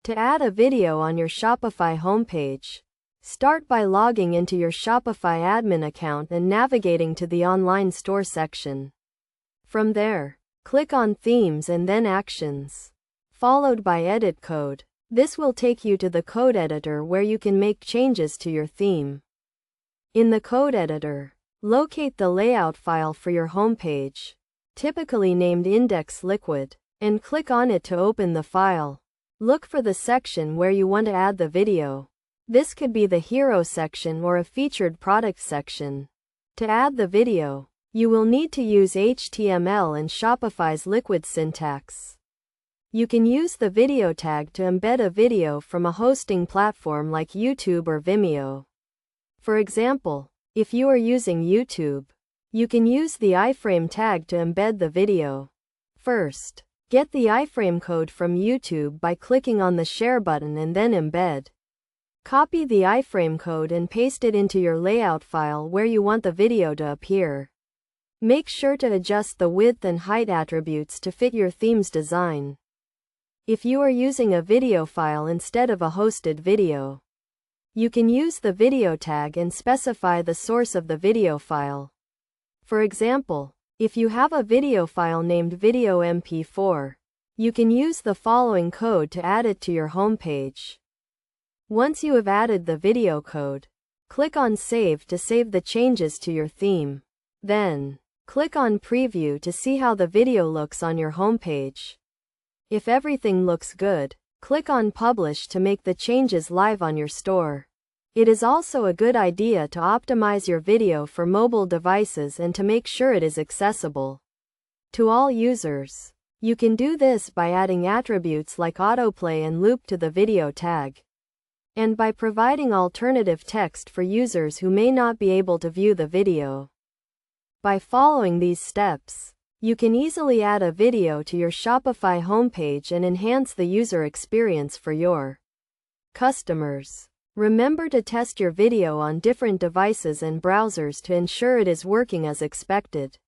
To add a video on your Shopify homepage, start by logging into your Shopify admin account and navigating to the online store section. From there, click on Themes and then Actions, followed by Edit Code. This will take you to the code editor where you can make changes to your theme. In the code editor, locate the layout file for your homepage, typically named Index Liquid, and click on it to open the file. Look for the section where you want to add the video. This could be the Hero section or a Featured Product section. To add the video, you will need to use HTML and Shopify's Liquid syntax. You can use the video tag to embed a video from a hosting platform like YouTube or Vimeo. For example, if you are using YouTube, you can use the iframe tag to embed the video. First, get the iframe code from YouTube by clicking on the Share button and then Embed. Copy the iframe code and paste it into your layout file where you want the video to appear. Make sure to adjust the width and height attributes to fit your theme's design. If you are using a video file instead of a hosted video, you can use the video tag and specify the source of the video file. For example, if you have a video file named Video MP4, you can use the following code to add it to your homepage. Once you have added the video code, click on Save to save the changes to your theme. Then, click on Preview to see how the video looks on your homepage. If everything looks good, click on Publish to make the changes live on your store. It is also a good idea to optimize your video for mobile devices and to make sure it is accessible to all users. You can do this by adding attributes like autoplay and loop to the video tag, and by providing alternative text for users who may not be able to view the video. By following these steps, you can easily add a video to your Shopify homepage and enhance the user experience for your customers. Remember to test your video on different devices and browsers to ensure it is working as expected.